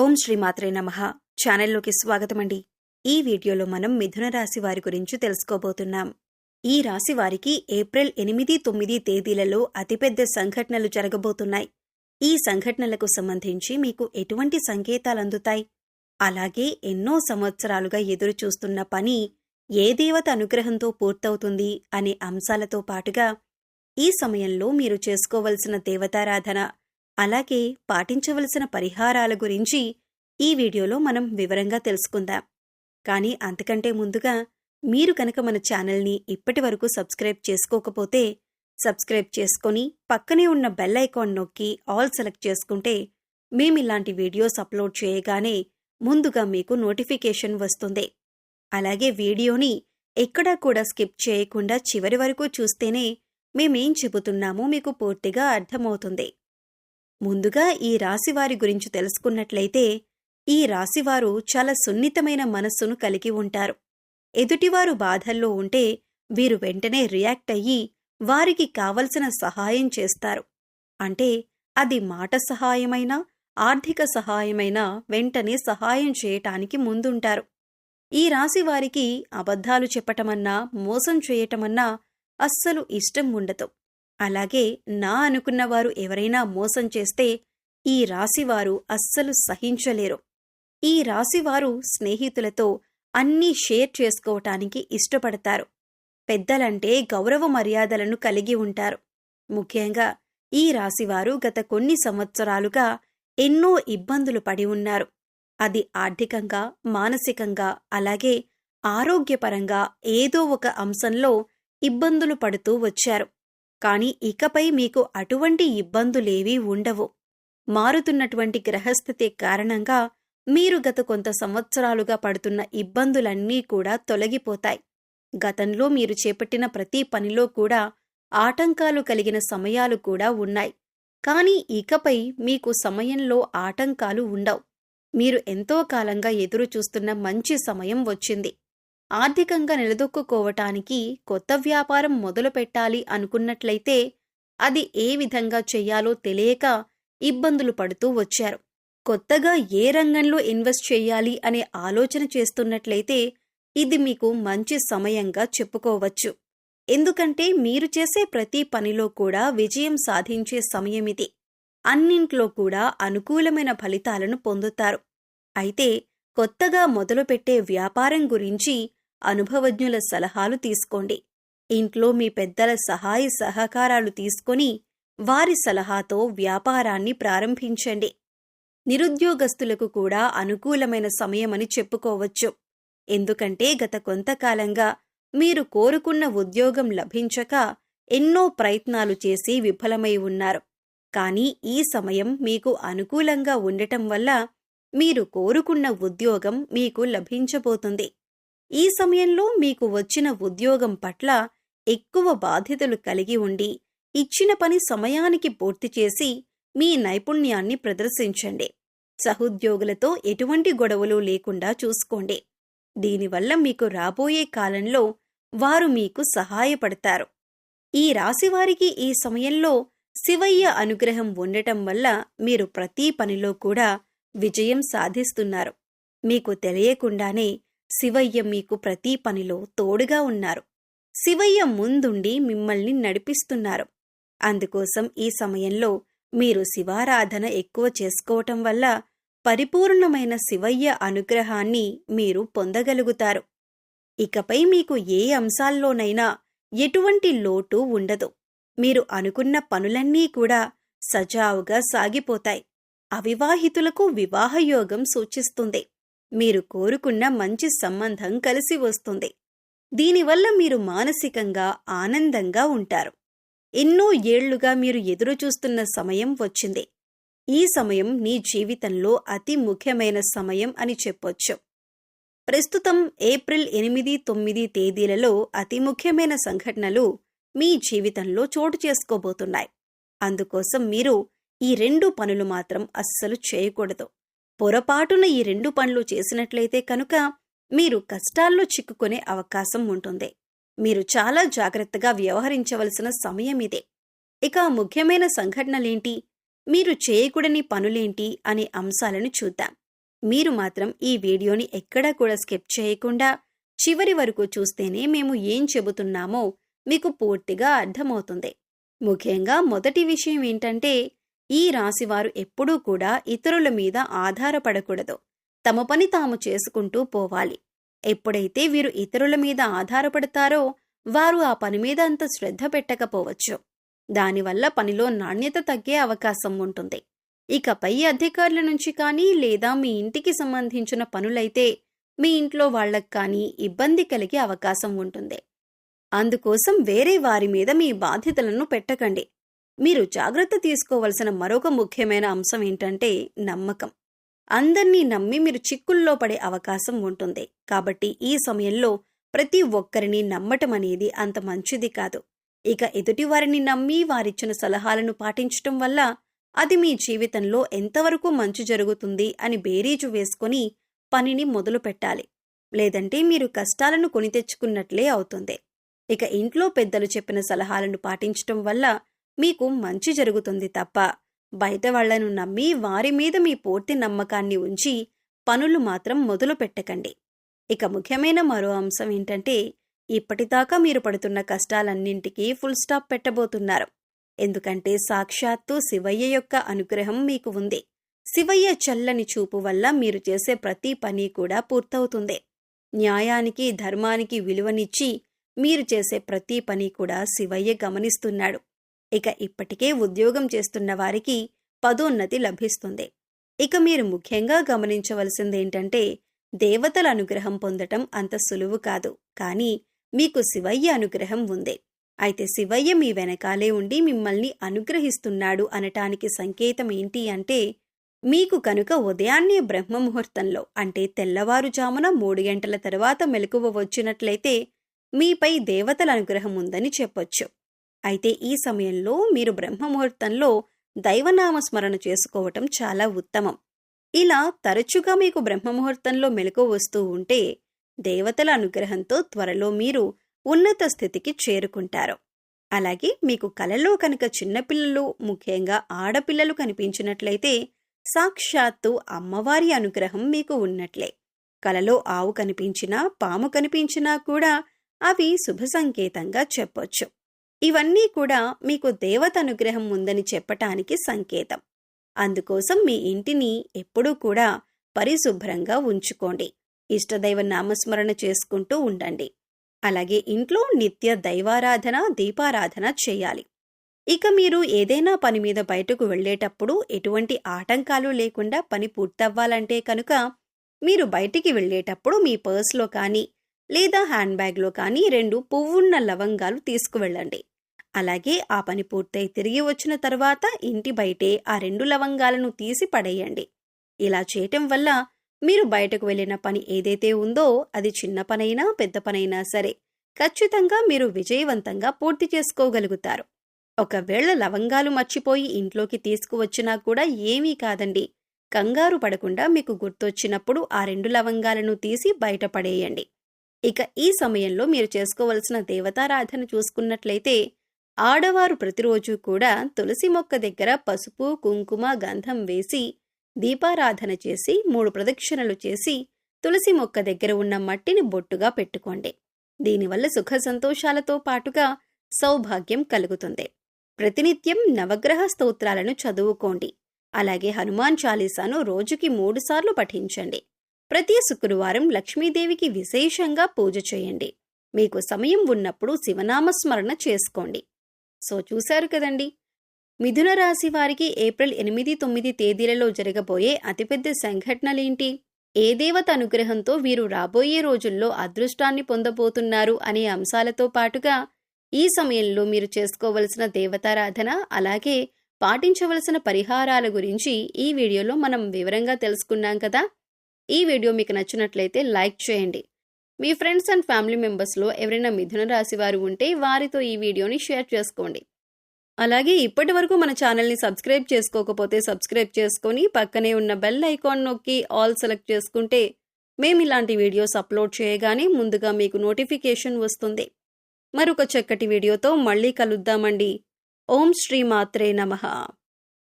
ఓం శ్రీ మాత్రే నమః. ఛానల్లోకి స్వాగతమండి. ఈ వీడియోలో మనం మిథున రాశి వారి గురించి తెలుసుకోబోతున్నాం. ఈ రాశి వారికి ఏప్రిల్ 8, 9 తేదీలలో అతిపెద్ద సంఘటనలు జరగబోతున్నాయి. ఈ సంఘటనలకు సంబంధించి మీకు ఎటువంటి సంకేతాలందుతాయి? అలాగే ఎన్నో సంవత్సరాలుగా ఎదురుచూస్తున్న పని ఏ దేవత అనుగ్రహంతో పూర్తవుతుంది అనే అంశాలతో పాటుగా ఈ సమయంలో మీరు చేసుకోవలసిన దేవతారాధన అలాగే పాటించవలసిన పరిహారాల గురించి ఈ వీడియోలో మనం వివరంగా తెలుసుకుందాం. కానీ అంతకంటే ముందుగా మీరు కనుక మన ఛానల్ని ఇప్పటి వరకు సబ్స్క్రైబ్ చేసుకోకపోతే సబ్స్క్రైబ్ చేసుకొని పక్కనే ఉన్న బెల్ ఐకాన్ నొక్కి ఆల్ సెలెక్ట్ చేసుకుంటే మేమిలాంటి వీడియోస్ అప్లోడ్ చేయగానే ముందుగా మీకు నోటిఫికేషన్ వస్తుంది. అలాగే వీడియోని ఎక్కడా కూడా స్కిప్ చేయకుండా చివరి వరకు చూస్తేనే మేమేం చెబుతున్నామో మీకు పూర్తిగా అర్థమవుతుంది. ముందుగా ఈ రాశివారి గురించి తెలుసుకున్నట్లయితే ఈ రాశివారు చాలా సున్నితమైన మనస్సును కలిగి ఉంటారు. ఎదుటివారు బాధల్లో ఉంటే వీరు వెంటనే రియాక్ట్ అయ్యి వారికి కావలసిన సహాయం చేస్తారు. అంటే అది మాట సహాయమైనా ఆర్థిక సహాయమైనా వెంటనే సహాయం చేయటానికి ముందుంటారు. ఈ రాశివారికి అబద్ధాలు చెప్పటమన్నా మోసం చేయటమన్నా అస్సలు ఇష్టం ఉండదు. అలాగే నా అనుకున్నవారు ఎవరైనా మోసం చేస్తే ఈ రాశివారు అస్సలు సహించలేరు. ఈ రాశివారు స్నేహితులతో అన్నీ షేర్ చేసుకోవటానికి ఇష్టపడతారు. పెద్దలంటే గౌరవ మర్యాదలను కలిగి ఉంటారు. ముఖ్యంగా ఈ రాశివారు గత కొన్ని సంవత్సరాలుగా ఎన్నో ఇబ్బందులు పడి ఉన్నారు. అది ఆర్థికంగా, మానసికంగా, అలాగే ఆరోగ్యపరంగా ఏదో ఒక అంశంలో ఇబ్బందులు పడుతూ వచ్చారు. కానీ ఇకపై మీకు అటువంటి ఇబ్బందులేవీ ఉండవు. మారుతున్నటువంటి గ్రహస్థితి కారణంగా మీరు గత కొంత సంవత్సరాలుగా పడుతున్న ఇబ్బందులన్నీ కూడా తొలగిపోతాయి. గతంలో మీరు చేపట్టిన ప్రతి పనిలో కూడా ఆటంకాలు కలిగిన సమయాలు కూడా ఉన్నాయి. కానీ ఇకపై మీకు సమయంలో ఆటంకాలు ఉండవు. మీరు ఎంతో కాలంగా ఎదురుచూస్తున్న మంచి సమయం వచ్చింది. ఆర్థికంగా నిలదొక్కుకోవటానికి కొత్త వ్యాపారం మొదలు పెట్టాలి అనుకున్నట్లయితే అది ఏ విధంగా చెయ్యాలో తెలియక ఇబ్బందులు పడుతూ వచ్చారు. కొత్తగా ఏ రంగంలో ఇన్వెస్ట్ చెయ్యాలి అనే ఆలోచన చేస్తున్నట్లయితే ఇది మీకు మంచి సమయంగా చెప్పుకోవచ్చు. ఎందుకంటే మీరు చేసే ప్రతి పనిలో కూడా విజయం సాధించే సమయమిది. అన్నింట్లో కూడా అనుకూలమైన ఫలితాలను పొందుతారు. అయితే కొత్తగా మొదలుపెట్టే వ్యాపారం గురించి అనుభవజ్ఞుల సలహాలు తీసుకోండి. ఇంట్లో మీ పెద్దల సహాయ సహకారాలు తీసుకొని వారి సలహాతో వ్యాపారాన్ని ప్రారంభించండి. నిరుద్యోగస్తులకు కూడా అనుకూలమైన సమయమని చెప్పుకోవచ్చు. ఎందుకంటే గత కొంతకాలంగా మీరు కోరుకున్న ఉద్యోగం లభించక ఎన్నో ప్రయత్నాలు చేసి విఫలమై ఉన్నారు. కానీ ఈ సమయం మీకు అనుకూలంగా ఉండటం వల్ల మీరు కోరుకున్న ఉద్యోగం మీకు లభించబోతుంది. ఈ సమయంలో మీకు వచ్చిన ఉద్యోగం పట్ల ఎక్కువ బాధ్యతలు కలిగి ఉండి ఇచ్చిన పని సమయానికి పూర్తి చేసి మీ నైపుణ్యాన్ని ప్రదర్శించండి. సహోద్యోగులతో ఎటువంటి గొడవలు లేకుండా చూసుకోండి. దీనివల్ల మీకు రాబోయే కాలంలో వారు మీకు సహాయపడతారు. ఈ రాశివారికి ఈ సమయంలో శివయ్య అనుగ్రహం ఉండటం వల్ల మీరు ప్రతి పనిలో కూడా విజయం సాధిస్తున్నారు. మీకు తెలియకుండానే శివయ్య మీకు ప్రతి పనిలో తోడుగా ఉన్నారు. శివయ్య ముందుండి మిమ్మల్ని నడిపిస్తున్నారు. అందుకోసం ఈ సమయంలో మీరు శివారాధన ఎక్కువ చేసుకోవటం వల్ల పరిపూర్ణమైన శివయ్య అనుగ్రహాన్ని మీరు పొందగలుగుతారు. ఇకపై మీకు ఏ అంశాల్లోనైనా ఎటువంటి లోటు ఉండదు. మీరు అనుకున్న పనులన్నీ కూడా సజావుగా సాగిపోతాయి. అవివాహితులకు వివాహయోగం సూచిస్తుంది. మీరు కోరుకున్న మంచి సంబంధం కలిసి వస్తుంది. దీనివల్ల మీరు మానసికంగా ఆనందంగా ఉంటారు. ఎన్నో ఏళ్లుగా మీరు ఎదురుచూస్తున్న సమయం వచ్చింది. ఈ సమయం మీ జీవితంలో అతి ముఖ్యమైన సమయం అని చెప్పొచ్చు. ప్రస్తుతం ఏప్రిల్ 8, 9 తేదీలలో అతి ముఖ్యమైన సంఘటనలు మీ జీవితంలో చోటు చేసుకోబోతున్నాయి. అందుకోసం మీరు ఈ 2 పనులు మాత్రం అస్సలు చేయకూడదు. పొరపాటున ఈ 2 పనులు చేసినట్లయితే కనుక మీరు కష్టాల్లో చిక్కుకునే అవకాశం ఉంటుంది. మీరు చాలా జాగ్రత్తగా వ్యవహరించవలసిన సమయం ఇదే. ఇక ముఖ్యమైన సంఘటనలేంటి, మీరు చేయకూడని పనులేంటి అనే అంశాలను చూద్దాం. మీరు మాత్రం ఈ వీడియోని ఎక్కడా కూడా స్కిప్ చేయకుండా చివరి వరకు చూస్తేనే మేము ఏం చెబుతున్నామో మీకు పూర్తిగా అర్థమవుతుంది. ముఖ్యంగా మొదటి విషయం ఏంటంటే, ఈ రాశివారు ఎప్పుడూ కూడా ఇతరుల మీద ఆధారపడకూడదు. తమ పని తాము చేసుకుంటూ పోవాలి. ఎప్పుడైతే వీరు ఇతరుల మీద ఆధారపడతారో వారు ఆ పని మీద అంత శ్రద్ధ పెట్టకపోవచ్చు. దానివల్ల పనిలో నాణ్యత తగ్గే అవకాశం ఉంటుంది. ఇక పై అధికారుల నుంచి కానీ లేదా మీ ఇంటికి సంబంధించిన పనులైతే మీ ఇంట్లో వాళ్లకు కానీ ఇబ్బంది కలిగే అవకాశం ఉంటుంది. అందుకోసం వేరే వారి మీద మీ బాధ్యతలను పెట్టకండి. మీరు జాగ్రత్త తీసుకోవలసిన మరొక ముఖ్యమైన అంశం ఏంటంటే నమ్మకం. అందర్నీ నమ్మి మీరు చిక్కుల్లో పడే అవకాశం ఉంటుంది. కాబట్టి ఈ సమయంలో ప్రతి ఒక్కరిని నమ్మటం అనేది అంత మంచిది కాదు. ఇక ఎదుటివారిని నమ్మి వారిచ్చిన సలహాలను పాటించటం వల్ల అది మీ జీవితంలో ఎంతవరకు మంచి జరుగుతుంది అని బేరీజు వేసుకొని పనిని మొదలు పెట్టాలి. లేదంటే మీరు కష్టాలను కొని తెచ్చుకున్నట్లే అవుతుంది. ఇక ఇంట్లో పెద్దలు చెప్పిన సలహాలను పాటించటం వల్ల మీకు మంచి జరుగుతుంది తప్ప బయట వాళ్లను నమ్మి వారి మీద మీ పూర్తి నమ్మకాన్ని ఉంచి పనులు మాత్రం మొదలు పెట్టకండి. ఇక ముఖ్యమైన మరో అంశం ఏంటంటే, ఇప్పటిదాకా మీరు పడుతున్న కష్టాలన్నింటికీ ఫుల్ స్టాప్ పెట్టబోతున్నారు. ఎందుకంటే సాక్షాత్తు శివయ్య యొక్క అనుగ్రహం మీకు ఉంది. శివయ్య చల్లని చూపు వల్ల మీరు చేసే ప్రతి పని కూడా పూర్తవుతుంది. న్యాయానికి ధర్మానికి విలువనిచ్చి మీరు చేసే ప్రతి పని కూడా శివయ్య గమనిస్తున్నాడు. ఇక ఇప్పటికే ఉద్యోగం చేస్తున్న వారికి పదోన్నతి లభిస్తుంది. ఇక మీరు ముఖ్యంగా గమనించవలసిందేంటంటే, దేవతల అనుగ్రహం పొందటం అంత సులువు కాదు. కానీ మీకు శివయ్య అనుగ్రహం ఉంది. అయితే శివయ్య మీ వెనకాలే ఉండి మిమ్మల్ని అనుగ్రహిస్తున్నాడు అనటానికి సంకేతం ఏంటి అంటే, మీకు కనుక ఉదయాన్నే బ్రహ్మముహూర్తంలో అంటే తెల్లవారుజామున 3 గంటల తర్వాత మెలకువ వచ్చినట్లయితే మీపై దేవతల అనుగ్రహం ఉందని చెప్పొచ్చు. అయితే ఈ సమయంలో మీరు బ్రహ్మముహూర్తంలో దైవనామస్మరణ చేసుకోవటం చాలా ఉత్తమం. ఇలా తరచుగా మీకు బ్రహ్మముహూర్తంలో మెలకువ వస్తూ ఉంటే దేవతల అనుగ్రహంతో త్వరలో మీరు ఉన్నత స్థితికి చేరుకుంటారు. అలాగే మీకు కలలో కనుక చిన్నపిల్లలు, ముఖ్యంగా ఆడపిల్లలు కనిపించినట్లయితే సాక్షాత్తు అమ్మవారి అనుగ్రహం మీకు ఉన్నట్లే. కలలో ఆవు కనిపించినా, పాము కనిపించినా కూడా అవి శుభ సంకేతంగా చెప్పొచ్చు. ఇవన్నీ కూడా మీకు దేవత అనుగ్రహం ఉందని చెప్పటానికి సంకేతం. అందుకోసం మీ ఇంటిని ఎప్పుడూ కూడా పరిశుభ్రంగా ఉంచుకోండి. ఇష్టదైవ నామస్మరణ చేసుకుంటూ ఉండండి. అలాగే ఇంట్లో నిత్య దైవారాధన, దీపారాధన చేయాలి. ఇక మీరు ఏదైనా పని మీద బయటకు వెళ్లేటప్పుడు ఎటువంటి ఆటంకాలు లేకుండా పని పూర్తవ్వాలంటే కనుక మీరు బయటికి వెళ్లేటప్పుడు మీ పర్స్లో కానీ లేదా హ్యాండ్ బ్యాగ్లో కానీ 2 పువ్వున్న లవంగాలు తీసుకువెళ్ళండి. అలాగే ఆ పని పూర్తయి తిరిగి వచ్చిన తర్వాత ఇంటి బయటే ఆ 2 లవంగాలను తీసి పడేయండి. ఇలా చేయటం వల్ల మీరు బయటకు వెళ్లిన పని ఏదైతే ఉందో అది చిన్న పనైనా పెద్ద పనైనా సరే ఖచ్చితంగా మీరు విజయవంతంగా పూర్తి చేసుకోగలుగుతారు. ఒకవేళ లవంగాలు మర్చిపోయి ఇంట్లోకి తీసుకువచ్చినా కూడా ఏమీ కాదండి. కంగారు పడకుండా మీకు గుర్తొచ్చినప్పుడు ఆ 2 లవంగాలను తీసి బయటపడేయండి. ఇక ఈ సమయంలో మీరు చేసుకోవలసిన దేవతారాధన చూసుకున్నట్లయితే ఆడవారు ప్రతిరోజు కూడా తులసి మొక్క దగ్గర పసుపు, కుంకుమ, గంధం వేసి దీపారాధన చేసి 3 ప్రదక్షిణలు చేసి తులసి మొక్క దగ్గర ఉన్న మట్టిని బొట్టుగా పెట్టుకోండి. దీనివల్ల సుఖ సంతోషాలతో పాటుగా సౌభాగ్యం కలుగుతుంది. ప్రతినిత్యం నవగ్రహ స్తోత్రాలను చదువుకోండి. అలాగే హనుమాన్ చాలీసాను రోజుకి 3 సార్లు పఠించండి. ప్రతి శుక్రవారం లక్ష్మీదేవికి విశేషంగా పూజ చేయండి. మీకు సమయం ఉన్నప్పుడు శివనామస్మరణ చేసుకోండి. సో చూశారు కదండి, మిథున రాశి వారికి ఏప్రిల్ 8, 9 తేదీలలో జరగబోయే అతిపెద్ద సంఘటనలేంటి, ఏ దేవత అనుగ్రహంతో వీరు రాబోయే రోజుల్లో అదృష్టాన్ని పొందబోతున్నారు అనే అంశాలతో పాటుగా ఈ సమయంలో మీరు చేసుకోవలసిన దేవతారాధన అలాగే పాటించవలసిన పరిహారాల గురించి ఈ వీడియోలో మనం వివరంగా తెలుసుకున్నాం కదా. ఈ వీడియో మీకు నచ్చినట్లయితే లైక్ చేయండి. మీ ఫ్రెండ్స్ అండ్ ఫ్యామిలీ మెంబర్స్లో ఎవరైనా మిథున రాశి వారు ఉంటే వారితో ఈ వీడియోని షేర్ చేసుకోండి. అలాగే ఇప్పటి వరకు మన ఛానల్ని సబ్స్క్రైబ్ చేసుకోకపోతే సబ్స్క్రైబ్ చేసుకొని పక్కనే ఉన్న బెల్ ఐకాన్ నొక్కి ఆల్ సెలెక్ట్ చేసుకుంటే మేము ఇలాంటి వీడియోస్ అప్లోడ్ చేయగానే ముందుగా మీకు నోటిఫికేషన్ వస్తుంది. మరొక చక్కటి వీడియోతో మళ్ళీ కలుద్దామండి. ఓం శ్రీ మాత్రే నమః.